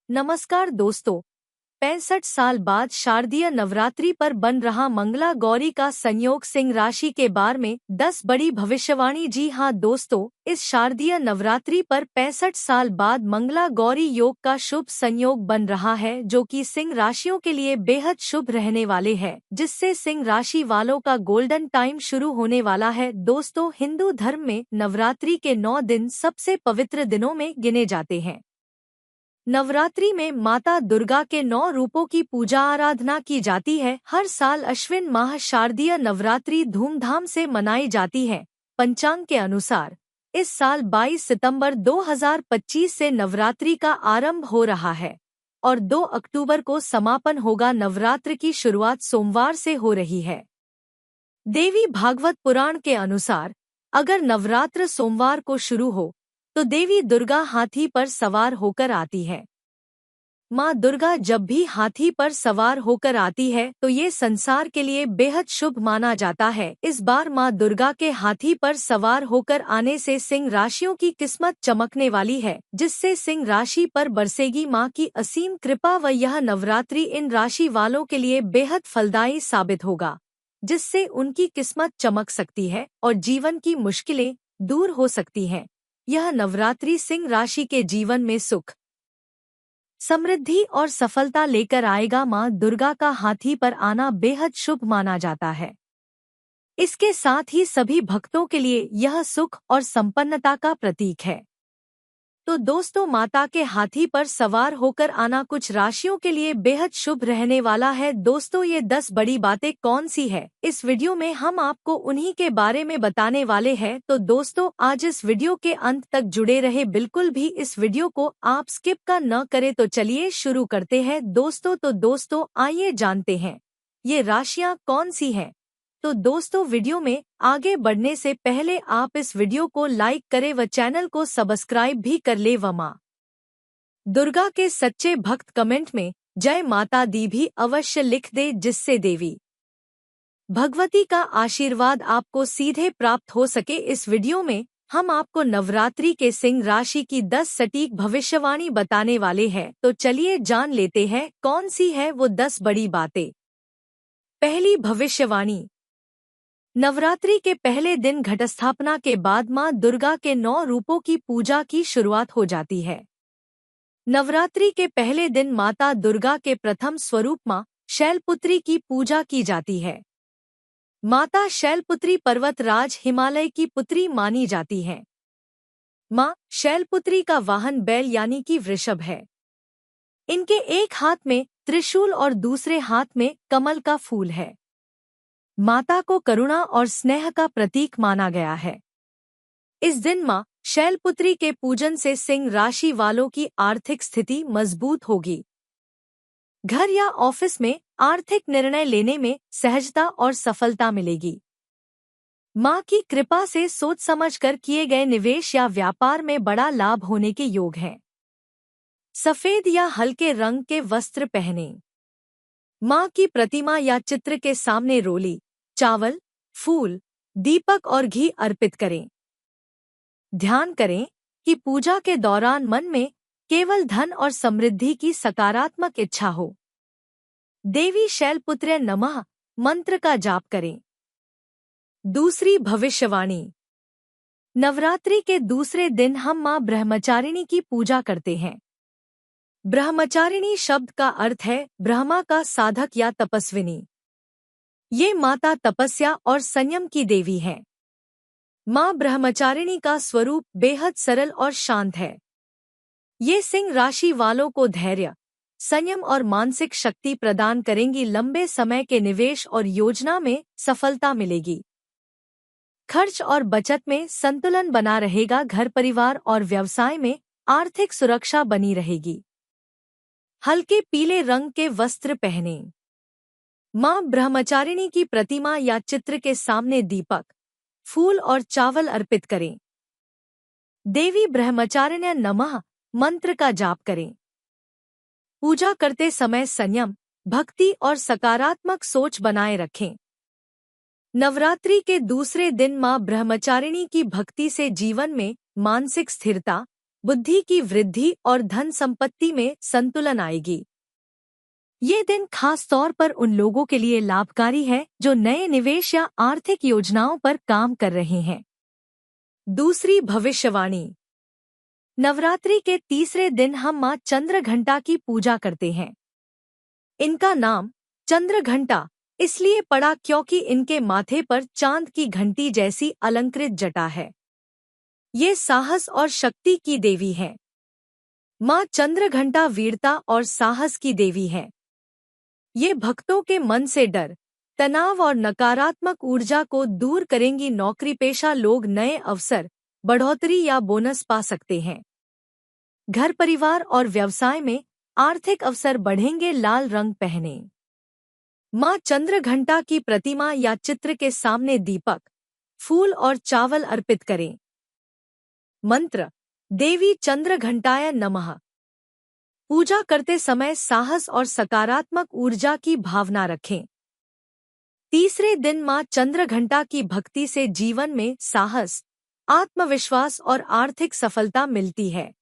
नमस्कार दोस्तों, 65 साल बाद शारदीय नवरात्रि पर बन रहा मंगला गौरी का संयोग सिंह राशि के बारे में 10 बड़ी भविष्यवाणी। जी हां दोस्तों, इस शारदीय नवरात्रि पर 65 साल बाद मंगला गौरी योग का शुभ संयोग बन रहा है, जो कि सिंह राशियों के लिए बेहद शुभ रहने वाले हैं, जिससे सिंह राशि वालों का गोल्डन टाइम शुरू होने वाला है। दोस्तों, हिंदू धर्म में नवरात्रि के 9 दिन सबसे पवित्र दिनों में गिने जाते हैं। नवरात्रि में माता दुर्गा के 9 रूपों की पूजा आराधना की जाती है। हर साल अश्विन माह शारदीय नवरात्रि धूमधाम से मनाई जाती है। पंचांग के अनुसार इस साल 22 सितंबर 2025 से नवरात्रि का आरंभ हो रहा है और 2 अक्टूबर को समापन होगा। नवरात्र की शुरुआत सोमवार से हो रही है। देवी भागवत पुराण के अनुसार अगर नवरात्र सोमवार को शुरू हो तो देवी दुर्गा हाथी पर सवार होकर आती है। माँ दुर्गा जब भी हाथी पर सवार होकर आती है तो ये संसार के लिए बेहद शुभ माना जाता है। इस बार माँ दुर्गा के हाथी पर सवार होकर आने से सिंह राशियों की किस्मत चमकने वाली है, जिससे सिंह राशि पर बरसेगी माँ की असीम कृपा व यह नवरात्रि इन राशि वालों के लिए बेहद फलदायी साबित होगा, जिससे उनकी किस्मत चमक सकती है और जीवन की मुश्किलें दूर हो सकती हैं। यह नवरात्रि सिंह राशि के जीवन में सुख, समृद्धि और सफलता लेकर आएगा। मां दुर्गा का हाथी पर आना बेहद शुभ माना जाता है। इसके साथ ही सभी भक्तों के लिए यह सुख और संपन्नता का प्रतीक है। तो दोस्तों, माता के हाथी पर सवार होकर आना कुछ राशियों के लिए बेहद शुभ रहने वाला है। दोस्तों, ये 10 बड़ी बातें कौन सी है, इस वीडियो में हम आपको उन्हीं के बारे में बताने वाले हैं। तो दोस्तों, आज इस वीडियो के अंत तक जुड़े रहे, बिल्कुल भी इस वीडियो को आप स्किप का न करें। तो चलिए शुरू करते हैं दोस्तों, आइए जानते हैं ये राशियां कौन सी हैं। तो दोस्तों, वीडियो में आगे बढ़ने से पहले आप इस वीडियो को लाइक करें व चैनल को सब्सक्राइब भी कर ले व मां दुर्गा के सच्चे भक्त कमेंट में जय माता दी भी अवश्य लिख दे, जिससे देवी भगवती का आशीर्वाद आपको सीधे प्राप्त हो सके। इस वीडियो में हम आपको नवरात्रि के सिंह राशि की 10 सटीक भविष्यवाणी बताने वाले हैं। तो चलिए जान लेते हैं कौन सी है वो 10 बड़ी बातें। पहली भविष्यवाणी, नवरात्रि के पहले दिन घटस्थापना के बाद मां दुर्गा के 9 रूपों की पूजा की शुरुआत हो जाती है। नवरात्रि के पहले दिन माता दुर्गा के प्रथम स्वरूप मां शैलपुत्री की पूजा की जाती है। माता शैलपुत्री पर्वतराज हिमालय की पुत्री मानी जाती है। मां शैलपुत्री का वाहन बैल यानी कि वृषभ है। इनके एक हाथ में त्रिशूल और दूसरे हाथ में कमल का फूल है। माता को करुणा और स्नेह का प्रतीक माना गया है। इस दिन मां शैलपुत्री के पूजन से सिंह राशि वालों की आर्थिक स्थिति मजबूत होगी। घर या ऑफिस में आर्थिक निर्णय लेने में सहजता और सफलता मिलेगी। मां की कृपा से सोच समझकर किए गए निवेश या व्यापार में बड़ा लाभ होने के योग हैं। सफेद या हल्के रंग के वस्त्र पहनें। मां की प्रतिमा या चित्र के सामने रोली, चावल, फूल, दीपक और घी अर्पित करें। ध्यान करें कि पूजा के दौरान मन में केवल धन और समृद्धि की सकारात्मक इच्छा हो। देवी शैलपुत्र्य नमः मंत्र का जाप करें। दूसरी भविष्यवाणी, नवरात्रि के दूसरे दिन हम मां ब्रह्मचारिणी की पूजा करते हैं। ब्रह्मचारिणी शब्द का अर्थ है ब्रह्मा का साधक या तपस्विनी। ये माता तपस्या और संयम की देवी हैं। मां ब्रह्मचारिणी का स्वरूप बेहद सरल और शांत है। ये सिंह राशि वालों को धैर्य, संयम और मानसिक शक्ति प्रदान करेंगी। लंबे समय के निवेश और योजना में सफलता मिलेगी। खर्च और बचत में संतुलन बना रहेगा। घर परिवार और व्यवसाय में आर्थिक सुरक्षा बनी रहेगी। हल्के पीले रंग के वस्त्र पहनें। मां ब्रह्मचारिणी की प्रतिमा या चित्र के सामने दीपक, फूल और चावल अर्पित करें। देवी ब्रह्मचारिण्य नमः मंत्र का जाप करें। पूजा करते समय संयम, भक्ति और सकारात्मक सोच बनाए रखें। नवरात्रि के दूसरे दिन मां ब्रह्मचारिणी की भक्ति से जीवन में मानसिक स्थिरता, बुद्धि की वृद्धि और धन संपत्ति में संतुलन आएगी। ये दिन खास तौर पर उन लोगों के लिए लाभकारी है जो नए निवेश या आर्थिक योजनाओं पर काम कर रहे हैं। दूसरी भविष्यवाणी। नवरात्रि के तीसरे दिन हम मां चंद्रघंटा की पूजा करते हैं। इनका नाम चंद्रघंटा इसलिए पड़ा क्योंकि इनके माथे पर चांद की घंटी जैसी अलंकृत जटा है। ये साहस और शक्ति की देवी है। मां चंद्रघंटा वीरता और साहस की देवी है। ये भक्तों के मन से डर, तनाव और नकारात्मक ऊर्जा को दूर करेंगी। नौकरी पेशा लोग नए अवसर, बढ़ोतरी या बोनस पा सकते हैं। घर परिवार और व्यवसाय में आर्थिक अवसर बढ़ेंगे। लाल रंग पहने। मां चंद्रघंटा की प्रतिमा या चित्र के सामने दीपक, फूल और चावल अर्पित करें। मंत्र। देवी चंद्रघंटाय नमः। पूजा करते समय साहस और सकारात्मक ऊर्जा की भावना रखें। तीसरे दिन मां चंद्रघंटा की भक्ति से जीवन में साहस, आत्मविश्वास और आर्थिक सफलता मिलती है।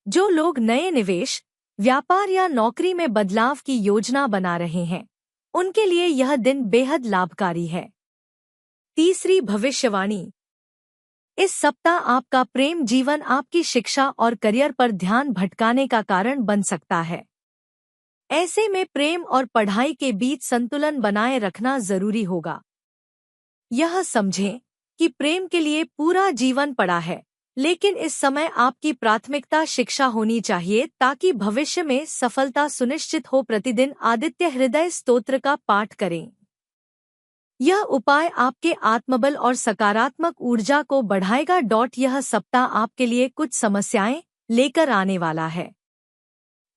जो लोग नए निवेश, व्यापार या नौकरी में बदलाव की योजना बना रहे हैं, उनके लिए यह दिन बेहद लाभकारी है। तीसरी भविष्यवाणी। इस सप्ताह आपका प्रेम जीवन आपकी शिक्षा और करियर पर ध्यान भटकाने का कारण बन सकता है। ऐसे में प्रेम और पढ़ाई के बीच संतुलन बनाए रखना जरूरी होगा। यह समझें कि प्रेम के लिए पूरा जीवन पड़ा है, लेकिन इस समय आपकी प्राथमिकता शिक्षा होनी चाहिए ताकि भविष्य में सफलता सुनिश्चित हो। प्रतिदिन आदित्य हृदय स्तोत्र का पाठ करें। यह उपाय आपके आत्मबल और सकारात्मक ऊर्जा को बढ़ाएगा। यह सप्ताह आपके लिए कुछ समस्याएं लेकर आने वाला है।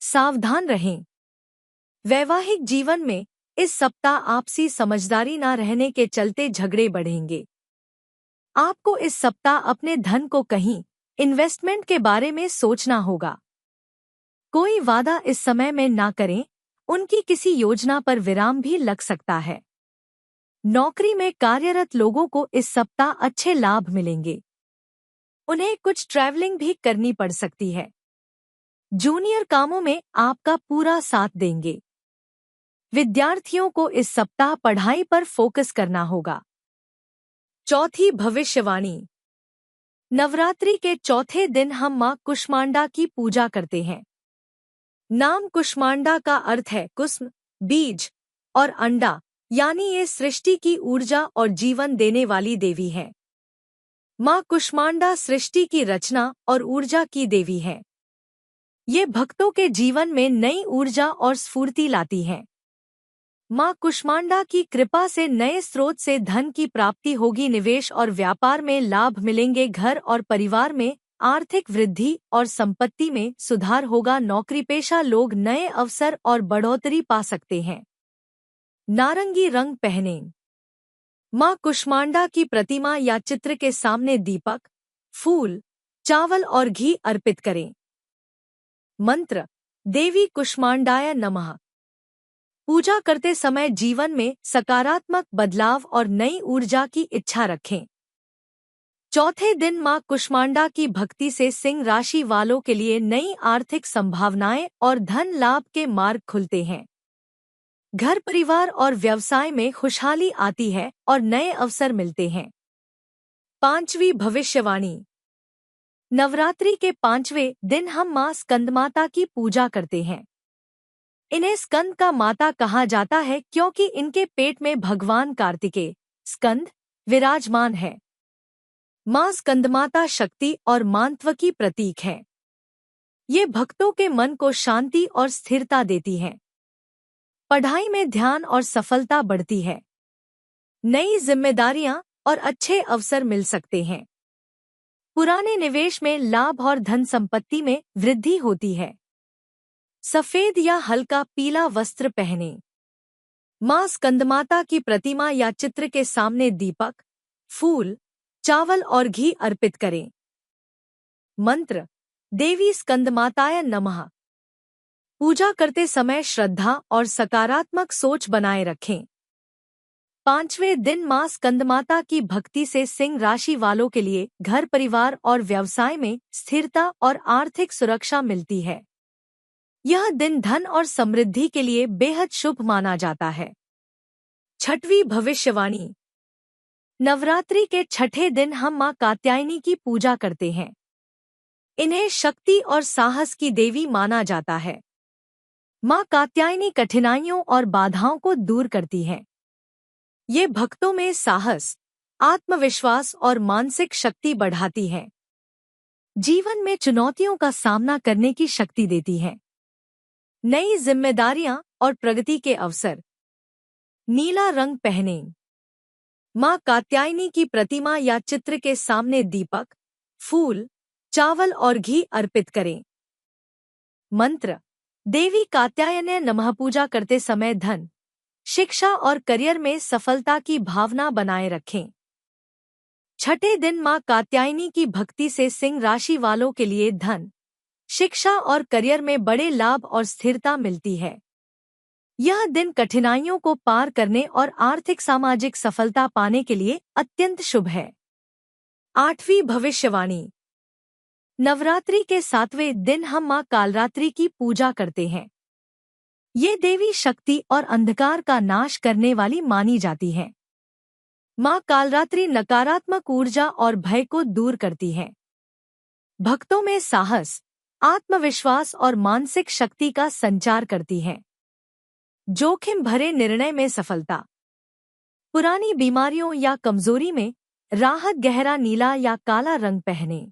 सावधान रहें। वैवाहिक जीवन में इस सप्ताह आपसी समझदारी न रहने के चलते झगड़े बढ़ेंगे। आपको इस सप्ताह अपने धन को कहीं इन्वेस्टमेंट के बारे में सोचना होगा। कोई वादा इस समय में ना करें, उनकी किसी योजना पर विराम भी लग सकता है। नौकरी में कार्यरत लोगों को इस सप्ताह अच्छे लाभ मिलेंगे। उन्हें कुछ ट्रैवलिंग भी करनी पड़ सकती है। जूनियर कामों में आपका पूरा साथ देंगे। विद्यार्थियों को इस सप्ताह पढ़ाई पर फोकस करना होगा। चौथी भविष्यवाणी। नवरात्रि के चौथे दिन हम मां कुष्मांडा की पूजा करते हैं। नाम कुष्मांडा का अर्थ है कुस्म, बीज और अंडा, यानी ये सृष्टि की ऊर्जा और जीवन देने वाली देवी है। मां कुष्मांडा सृष्टि की रचना और ऊर्जा की देवी है। ये भक्तों के जीवन में नई ऊर्जा और स्फूर्ति लाती है। मां कुष्मांडा की कृपा से नए स्रोत से धन की प्राप्ति होगी। निवेश और व्यापार में लाभ मिलेंगे। घर और परिवार में आर्थिक वृद्धि और संपत्ति में सुधार होगा। नौकरी पेशा लोग नए अवसर और बढ़ोतरी पा सकते हैं। नारंगी रंग पहने। मां कुष्मांडा की प्रतिमा या चित्र के सामने दीपक, फूल, चावल और घी अर्पित करें। मंत्र। देवी कुष्मांडाय नमः। पूजा करते समय जीवन में सकारात्मक बदलाव और नई ऊर्जा की इच्छा रखें। चौथे दिन मां कुष्मांडा की भक्ति से सिंह राशि वालों के लिए नई आर्थिक संभावनाएं और धन लाभ के मार्ग खुलते हैं। घर परिवार और व्यवसाय में खुशहाली आती है और नए अवसर मिलते हैं। पांचवी भविष्यवाणी। नवरात्रि के पांचवें दिन हम मां स्कंदमाता की पूजा करते हैं। इन्हें स्कंद का माता कहा जाता है क्योंकि इनके पेट में भगवान कार्तिकेय, स्कंद, विराजमान है। मां स्कंदमाता शक्ति और मांत्व की प्रतीक है। ये भक्तों के मन को शांति और स्थिरता देती हैं। पढ़ाई में ध्यान और सफलता बढ़ती है। नई जिम्मेदारियां और अच्छे अवसर मिल सकते हैं। पुराने निवेश में लाभ और धन संपत्ति में वृद्धि होती है। सफेद या हल्का पीला वस्त्र पहने। मां स्कंदमाता की प्रतिमा या चित्र के सामने दीपक, फूल, चावल और घी अर्पित करें। मंत्र। देवी स्कंदमाताय नमः। पूजा करते समय श्रद्धा और सकारात्मक सोच बनाए रखें। 5वें दिन मां स्कंदमाता की भक्ति से सिंह राशि वालों के लिए घर परिवार और व्यवसाय में स्थिरता और आर्थिक सुरक्षा मिलती है। यह दिन धन और समृद्धि के लिए बेहद शुभ माना जाता है। छठवीं भविष्यवाणी। नवरात्रि के छठे दिन हम मां कात्यायनी की पूजा करते हैं। इन्हें शक्ति और साहस की देवी माना जाता है। मां कात्यायनी कठिनाइयों और बाधाओं को दूर करती हैं। ये भक्तों में साहस, आत्मविश्वास और मानसिक शक्ति बढ़ाती हैं। जीवन में चुनौतियों का सामना करने की शक्ति देती हैं। नई जिम्मेदारियां और प्रगति के अवसर। नीला रंग पहनें। मां कात्यायनी की प्रतिमा या चित्र के सामने दीपक, फूल, चावल और घी अर्पित करें। मंत्र। देवी कात्यायनी नमः। पूजा करते समय धन, शिक्षा और करियर में सफलता की भावना बनाए रखें। छठे दिन मां कात्यायनी की भक्ति से सिंह राशि वालों के लिए धन, शिक्षा और करियर में बड़े लाभ और स्थिरता मिलती है। यह दिन कठिनाइयों को पार करने और आर्थिक सामाजिक सफलता पाने के लिए अत्यंत शुभ है। आठवीं भविष्यवाणी। नवरात्रि के 7वें दिन हम मां कालरात्रि की पूजा करते हैं। ये देवी शक्ति और अंधकार का नाश करने वाली मानी जाती है। मां कालरात्रि नकारात्मक ऊर्जा और भय को दूर करती है। भक्तों में साहस, आत्मविश्वास और मानसिक शक्ति का संचार करती है। जोखिम भरे निर्णय में सफलता। पुरानी बीमारियों या कमजोरी में राहत। गहरा नीला या काला रंग पहने।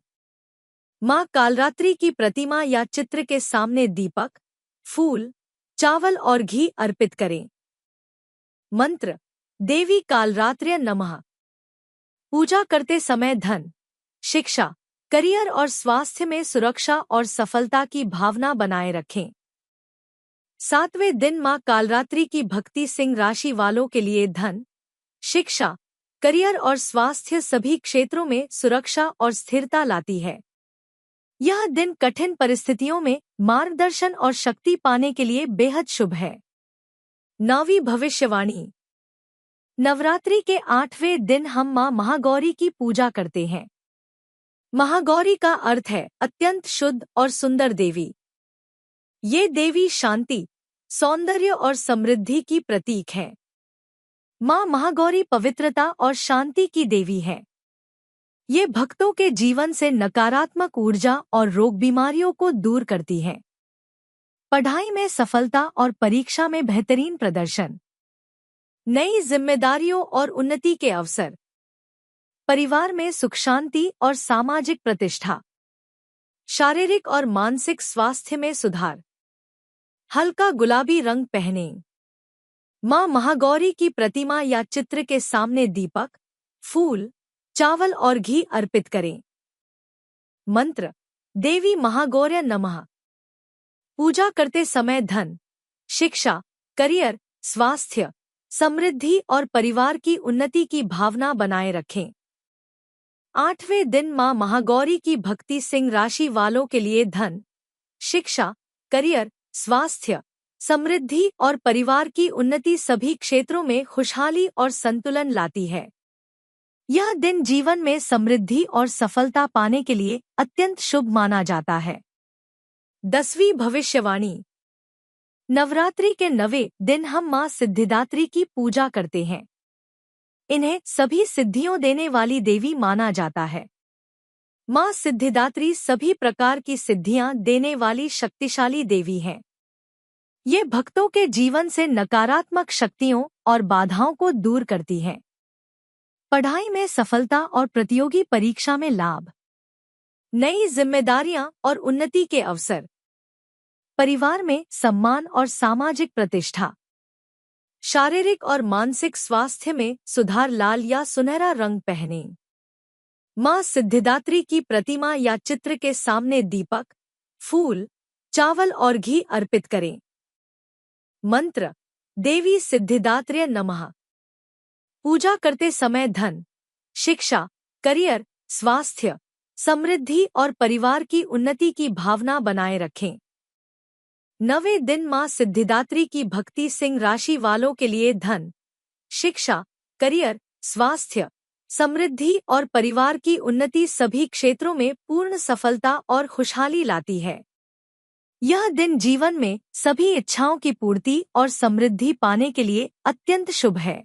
मां कालरात्रि की प्रतिमा या चित्र के सामने दीपक, फूल, चावल और घी अर्पित करें। मंत्र। देवी कालरात्र्य नमः। पूजा करते समय धन, शिक्षा, करियर और स्वास्थ्य में सुरक्षा और सफलता की भावना बनाए रखें। 7वें दिन मां कालरात्रि की भक्ति सिंह राशि वालों के लिए धन, शिक्षा, करियर और स्वास्थ्य सभी क्षेत्रों में सुरक्षा और स्थिरता लाती है। यह दिन कठिन परिस्थितियों में मार्गदर्शन और शक्ति पाने के लिए बेहद शुभ है। 9वीं भविष्यवाणी। नवरात्रि के 8वें दिन हम मां महागौरी की पूजा करते हैं। महागौरी का अर्थ है अत्यंत शुद्ध और सुंदर देवी। ये देवी शांति, सौंदर्य और समृद्धि की प्रतीक है। मां महागौरी पवित्रता और शांति की देवी है। ये भक्तों के जीवन से नकारात्मक ऊर्जा और रोग बीमारियों को दूर करती है। पढ़ाई में सफलता और परीक्षा में बेहतरीन प्रदर्शन। नई जिम्मेदारियों और उन्नति के अवसर। परिवार में सुख शांति और सामाजिक प्रतिष्ठा। शारीरिक और मानसिक स्वास्थ्य में सुधार। हल्का गुलाबी रंग पहनें। मां महागौरी की प्रतिमा या चित्र के सामने दीपक, फूल, चावल और घी अर्पित करें। मंत्र। देवी महागौर्य नमः। पूजा करते समय धन, शिक्षा, करियर, स्वास्थ्य, समृद्धि और परिवार की उन्नति की भावना बनाए रखें। 8वें दिन मां महागौरी की भक्ति सिंह राशि वालों के लिए धन, शिक्षा, करियर, स्वास्थ्य, समृद्धि और परिवार की उन्नति सभी क्षेत्रों में खुशहाली और संतुलन लाती है। यह दिन जीवन में समृद्धि और सफलता पाने के लिए अत्यंत शुभ माना जाता है। 10वीं भविष्यवाणी। नवरात्रि के 9वें दिन हम मां सिद्धिदात्री की पूजा करते हैं। इन्हें सभी सिद्धियों देने वाली देवी माना जाता है। मां सिद्धिदात्री सभी प्रकार की सिद्धियां देने वाली शक्तिशाली देवी हैं। ये भक्तों के जीवन से नकारात्मक शक्तियों और बाधाओं को दूर करती हैं। पढ़ाई में सफलता और प्रतियोगी परीक्षा में लाभ। नई जिम्मेदारियां और उन्नति के अवसर। परिवार में सम्मान और सामाजिक प्रतिष्ठा। शारीरिक और मानसिक स्वास्थ्य में सुधार। लाल या सुनहरा रंग पहनें। मां सिद्धिदात्री की प्रतिमा या चित्र के सामने दीपक, फूल, चावल और घी अर्पित करें। मंत्र। देवी सिद्धिदात्र्य नमः। पूजा करते समय धन, शिक्षा, करियर, स्वास्थ्य, समृद्धि और परिवार की उन्नति की भावना बनाए रखें। 9वें दिन मां सिद्धिदात्री की भक्ति सिंह राशि वालों के लिए धन, शिक्षा, करियर, स्वास्थ्य, समृद्धि और परिवार की उन्नति सभी क्षेत्रों में पूर्ण सफलता और खुशहाली लाती है। यह दिन जीवन में सभी इच्छाओं की पूर्ति और समृद्धि पाने के लिए अत्यंत शुभ है।